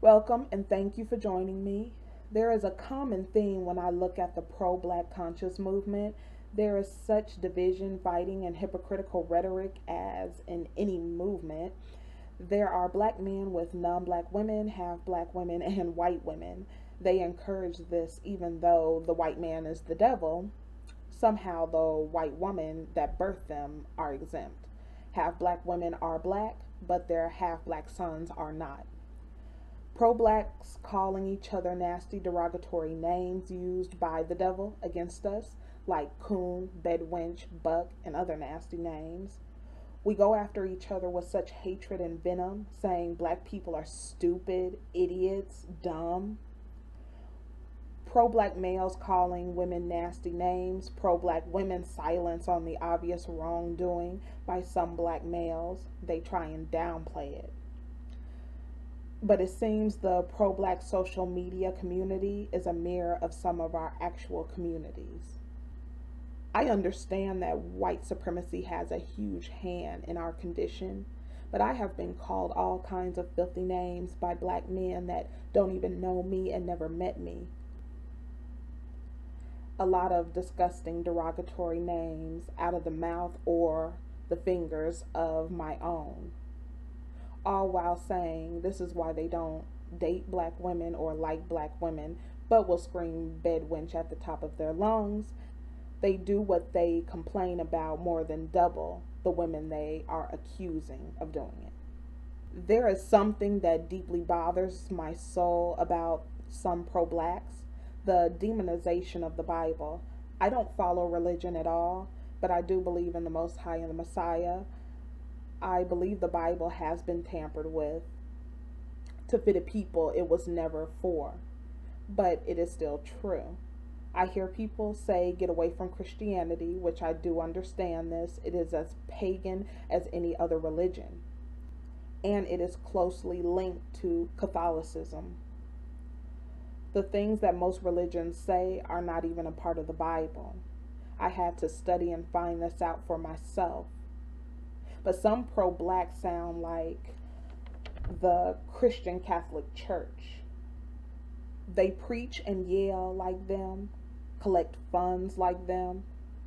Welcome and thank you for joining me. There is a common theme when I look at the pro-black conscious movement. There is such division, fighting, and hypocritical rhetoric as in any movement. There are black men with non-black women, half black women, and white women. They encourage this even though the white man is the devil. Somehow the white woman that birthed them are exempt. Half black women are black, but their half black sons are not. Pro-blacks calling each other nasty derogatory names used by the devil against us, like coon, bedwench, buck, and other nasty names. We go after each other with such hatred and venom, saying black people are stupid, idiots, dumb. Pro-black males calling women nasty names, pro-black women silence on the obvious wrongdoing by some black males. They try and downplay it. But it seems the pro-black social media community is a mirror of some of our actual communities. I understand that white supremacy has a huge hand in our condition, but I have been called all kinds of filthy names by black men that don't even know me and never met me. A lot of disgusting derogatory names out of the mouth or the fingers of my own, all while saying this is why they don't date black women or like black women, but will scream bedwench at the top of their lungs. They do what they complain about more than double the women they are accusing of doing it. There is something that deeply bothers my soul about some pro-blacks, the demonization of the Bible. I don't follow religion at all, but I do believe in the Most High and the Messiah. I believe the Bible has been tampered with to fit a people it was never for, but it is still true. I hear people say get away from Christianity, which I do understand this. It is as pagan as any other religion, and it is closely linked to Catholicism. The things that most religions say are not even a part of the Bible. I had to study and find this out for myself. But some pro-black sound like the Christian Catholic Church. They preach and yell like them, collect funds like them,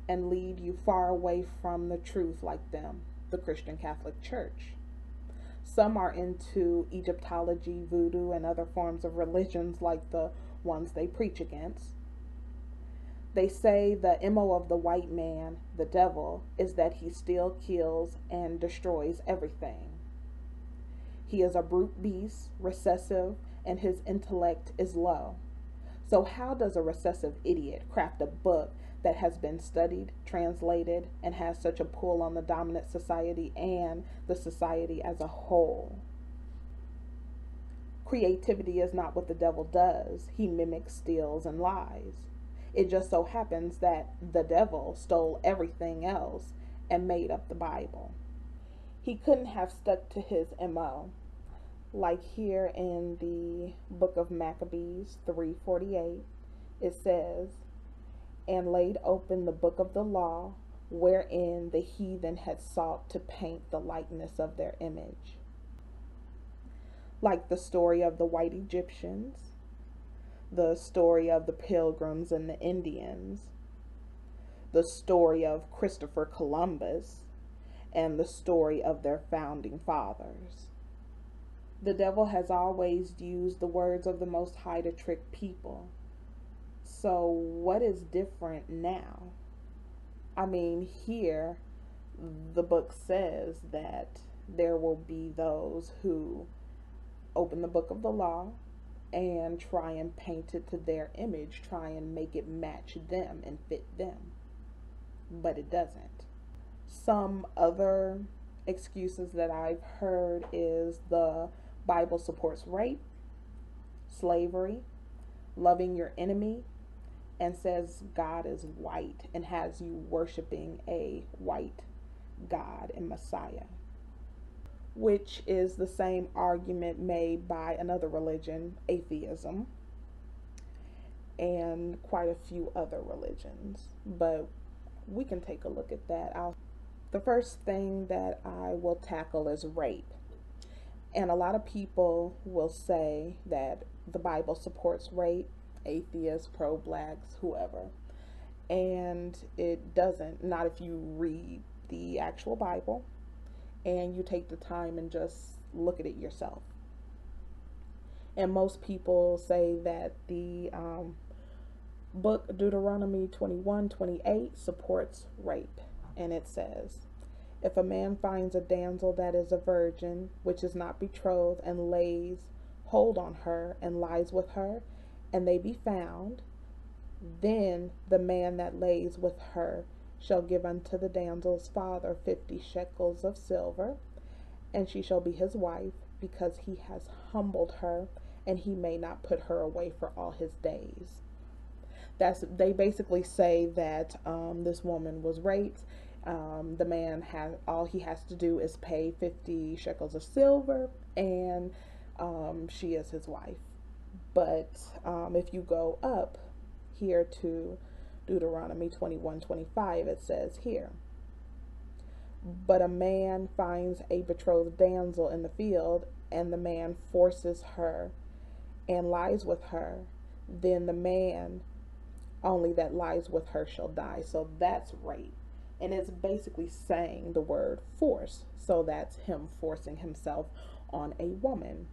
and lead you far away from the truth like them, the Christian Catholic Church. Some are into Egyptology, voodoo, and other forms of religions like the ones they preach against. They say the MO of the white man, the devil, is that he still kills and destroys everything. He is a brute beast, recessive, and his intellect is low. So how does a recessive idiot craft a book that has been studied, translated, and has such a pull on the dominant society and the society as a whole? Creativity is not what the devil does. He mimics, steals, and lies. It just so happens that the devil stole everything else and made up the Bible. He couldn't have stuck to his MO. Like here in the Book of Maccabees 3:48, it says, and laid open the book of the law, wherein the heathen had sought to paint the likeness of their image. Like the story of the white Egyptians, the story of the Pilgrims and the Indians, the story of Christopher Columbus, and the story of their founding fathers. The devil has always used the words of the Most High to trick people. So what is different now? I mean, here the book says that there will be those who open the book of the law and try and paint it to their image, try and make it match them and fit them. But it doesn't. Some other excuses that I've heard is the Bible supports rape, slavery, loving your enemy, and says God is white and has you worshiping a white God and Messiah, which is the same argument made by another religion, atheism, and quite a few other religions. But we can take a look at that. The first thing that I will tackle is rape. And a lot of people will say that the Bible supports rape, atheists, pro-blacks, whoever. And it doesn't, not if you read the actual Bible and you take the time and just look at it yourself. And most people say that the book Deuteronomy 21:28 supports rape. And it says, if a man finds a damsel that is a virgin, which is not betrothed, and lays hold on her, and lies with her, and they be found, then the man that lays with her shall give unto the damsel's father 50 shekels of silver, and she shall be his wife, because he has humbled her, and he may not put her away for all his days. They basically say that this woman was raped. The man has, all he has to do is pay 50 shekels of silver, and she is his wife. But if you go up here to Deuteronomy 21:25, it says here, but a man finds a betrothed damsel in the field, and the man forces her and lies with her, then the man only that lies with her shall die. So that's rape. And it's basically saying the word force. So that's him forcing himself on a woman.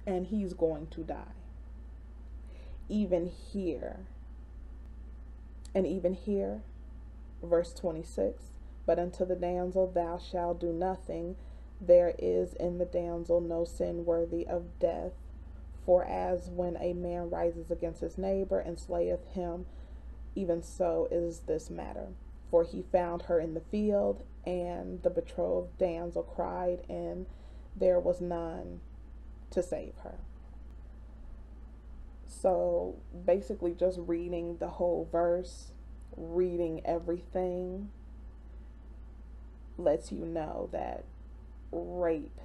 And he's going to die. Even here, verse 26, but unto the damsel thou shalt do nothing. There is in the damsel no sin worthy of death. For as when a man rises against his neighbor and slayeth him, even so is this matter. For he found her in the field, and the betrothed damsel cried, and there was none to save her. So basically just reading the whole verse, reading everything, lets you know that rape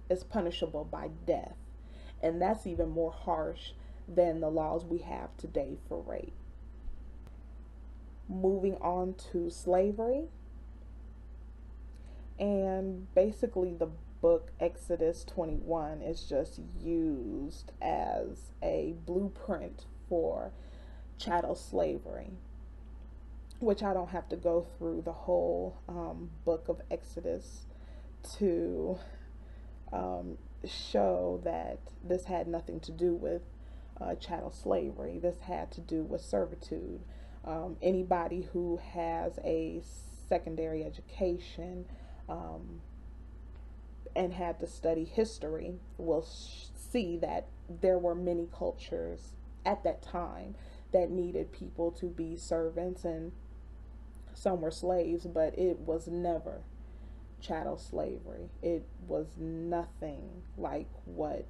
is punishable by death. And that's even more harsh than the laws we have today for rape. Moving on to slavery. And basically the book Exodus 21 is just used as a blueprint for chattel slavery, which I don't have to go through the whole book of Exodus to show that this had nothing to do with chattel slavery. This had to do with servitude. Anybody who has a secondary education and had to study history will see that there were many cultures at that time that needed people to be servants, and some were slaves, but it was never chattel slavery. It was nothing like what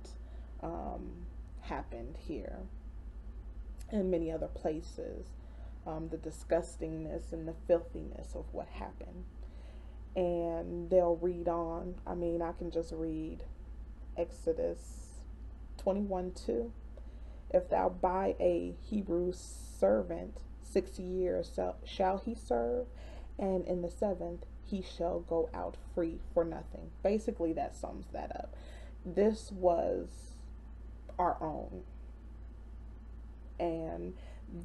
happened here and many other places. The disgustingness and the filthiness of what happened. And they'll read on. I mean, I can just read Exodus 21:2. If thou buy a Hebrew servant, 6 years shall he serve, and in the 7th he shall go out free for nothing. Basically, that sums that up. This was our own, and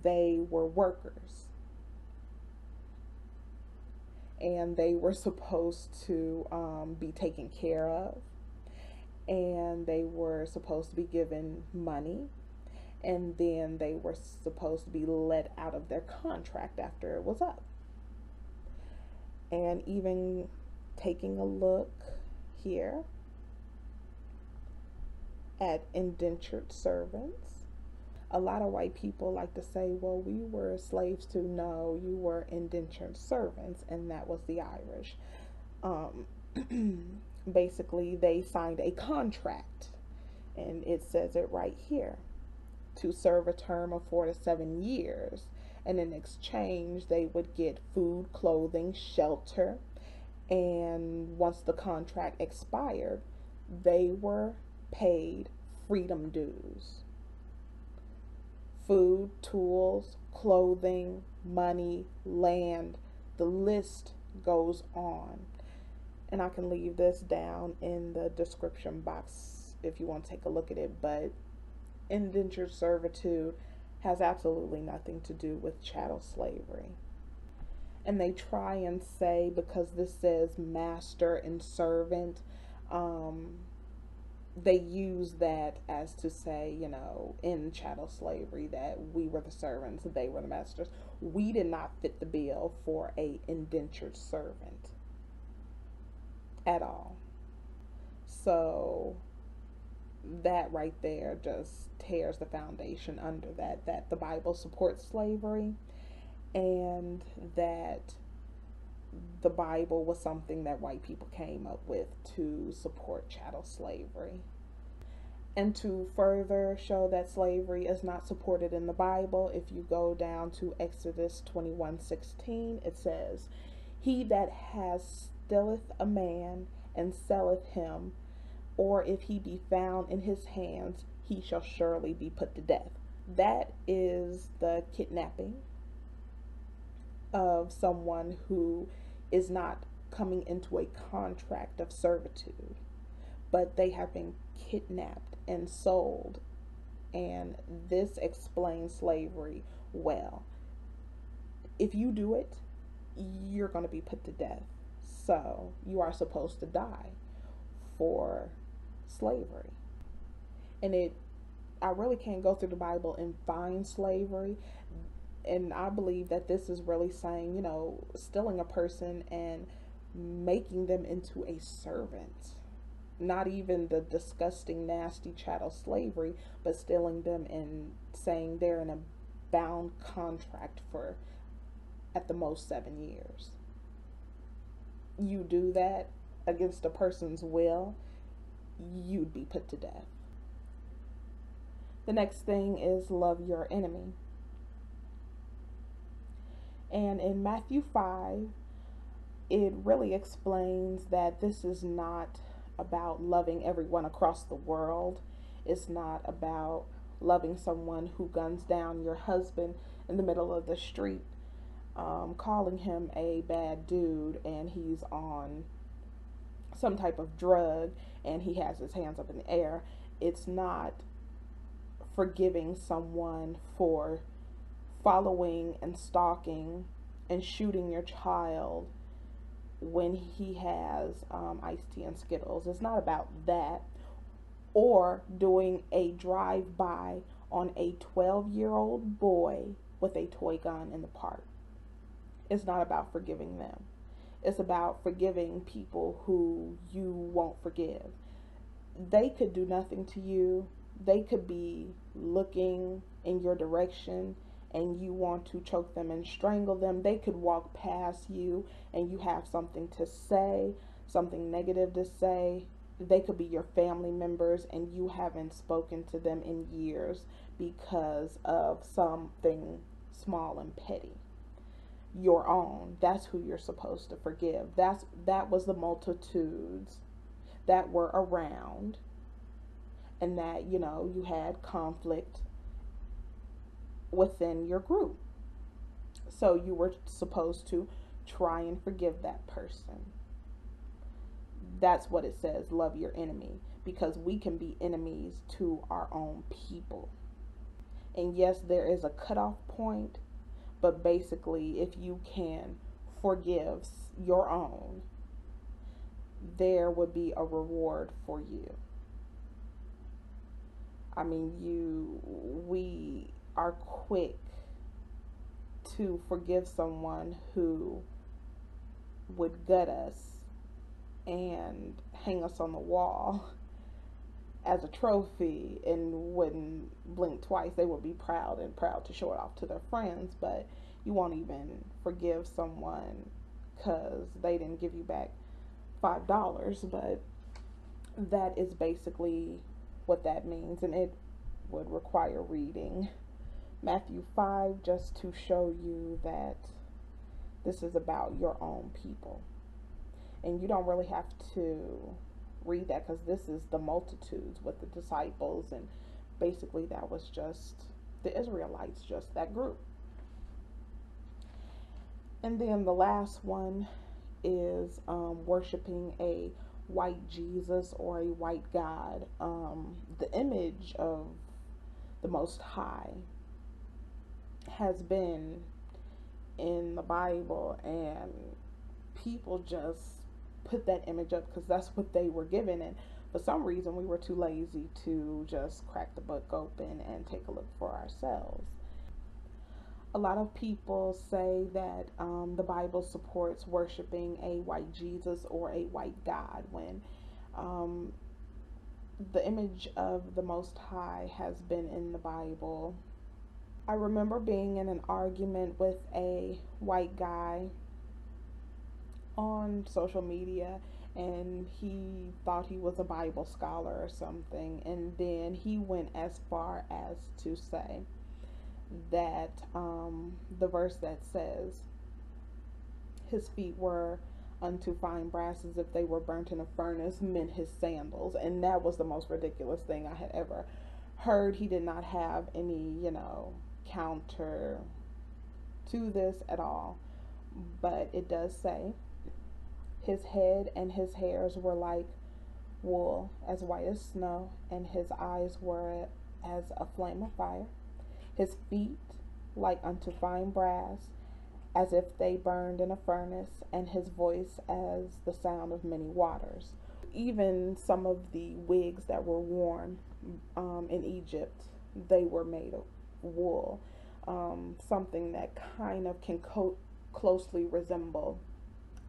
they were workers, and they were supposed to be taken care of, and they were supposed to be given money, and then they were supposed to be let out of their contract after it was up. And even taking a look here at indentured servants, a lot of white people like to say, well, we were slaves too. No, you were indentured servants, and that was the Irish. Basically, they signed a contract, and it says it right here, to serve a term of 4 to 7 years. And in exchange, they would get food, clothing, shelter. And once the contract expired, they were paid freedom dues. Food, tools, clothing, money, land, the list goes on. And I can leave this down in the description box if you want to take a look at it. But indentured servitude has absolutely nothing to do with chattel slavery. And they try and say, because this says master and servant, they use that as to say, in chattel slavery, that we were the servants, they were the masters. We did not fit the bill for a indentured servant at all. So that right there just tears the foundation under that the Bible supports slavery, and that the Bible was something that white people came up with to support chattel slavery. And to further show that slavery is not supported in the Bible, if you go down to Exodus 21:16, it says, "He that has stealeth a man and selleth him, or if he be found in his hands, he shall surely be put to death." That is the kidnapping of someone who is not coming into a contract of servitude, but they have been kidnapped and sold. And this explains slavery well. If you do it, you're going to be put to death. So you are supposed to die for slavery. And I really can't go through the Bible and find slavery. And I believe that this is really saying, stealing a person and making them into a servant. Not even the disgusting, nasty chattel slavery, but stealing them and saying they're in a bound contract for at the most 7 years. You do that against a person's will, you'd be put to death. The next thing is love your enemy. And in Matthew 5, it really explains that this is not about loving everyone across the world. It's not about loving someone who guns down your husband in the middle of the street, calling him a bad dude, and he's on some type of drug and he has his hands up in the air. It's not forgiving someone for following and stalking and shooting your child when he has iced tea and Skittles. It's not about that. Or doing a drive-by on a 12-year-old boy with a toy gun in the park. It's not about forgiving them. It's about forgiving people who you won't forgive. They could do nothing to you. They could be looking in your direction and you want to choke them and strangle them. They could walk past you and you have something to say, something negative to say. They could be your family members and you haven't spoken to them in years because of something small and petty. Your own. That's who you're supposed to forgive. That was the multitudes that were around, and that, you had conflict within your group. So you were supposed to try and forgive that person. That's what it says, love your enemy, because we can be enemies to our own people. And yes, there is a cutoff point, but basically, if you can forgive your own, there would be a reward for you. I mean, we are quick to forgive someone who would gut us and hang us on the wall as a trophy and wouldn't blink twice. They would be proud to show it off to their friends, but you won't even forgive someone because they didn't give you back $5. But that is basically what that means, and it would require reading Matthew 5 just to show you that this is about your own people. And you don't really have to read that because this is the multitudes with the disciples, and basically that was just the Israelites, just that group. And then the last one is worshiping a white Jesus or a white God. The image of the Most High has been in the Bible, and people just put that image up because that's what they were given. And for some reason, we were too lazy to just crack the book open and take a look for ourselves. A lot of people say that the Bible supports worshiping a white Jesus or a white God, when the image of the Most High has been in the Bible. I remember being in an argument with a white guy on social media, and he thought he was a Bible scholar or something, and then he went as far as to say that the verse that says his feet were unto fine brass as if they were burnt in a furnace meant his sandals. And that was the most ridiculous thing I had ever heard. He did not have any, counter to this at all, but it does say his head and his hairs were like wool, as white as snow, and his eyes were as a flame of fire, his feet like unto fine brass, as if they burned in a furnace, and his voice as the sound of many waters. Even some of the wigs that were worn in Egypt, they were made of wool, something that kind of can closely resemble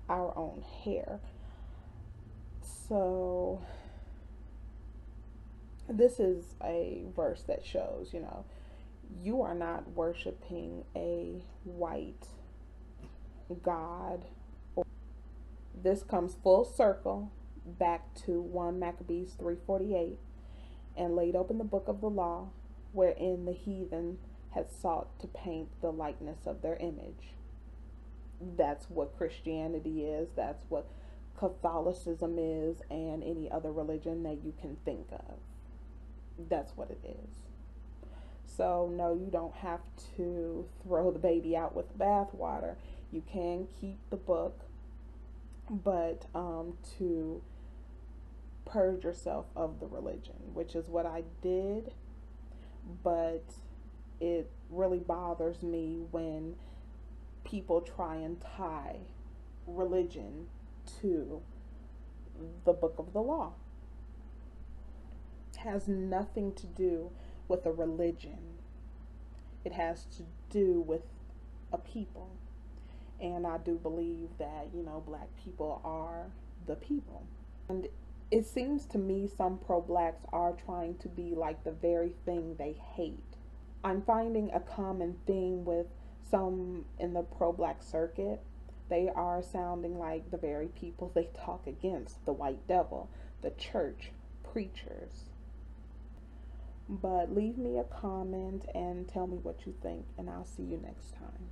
our own hair. So this is a verse that shows, you are not worshiping a white God. This comes full circle back to 1 Maccabees 3:48, and laid open the book of the law, wherein the heathen had sought to paint the likeness of their image. That's what Christianity is. That's what Catholicism is, and any other religion that you can think of. That's what it is. So no, you don't have to throw the baby out with the bathwater. You can keep the book, but to purge yourself of the religion, which is what I did. But it really bothers me when people try and tie religion to the book of the law. It has nothing to do with a religion. It has to do with a people. And I do believe that, black people are the people. And it seems to me some pro-blacks are trying to be like the very thing they hate. I'm finding a common theme with some in the pro-black circuit. They are sounding like the very people they talk against, the white devil, the church, preachers. But leave me a comment and tell me what you think, and I'll see you next time.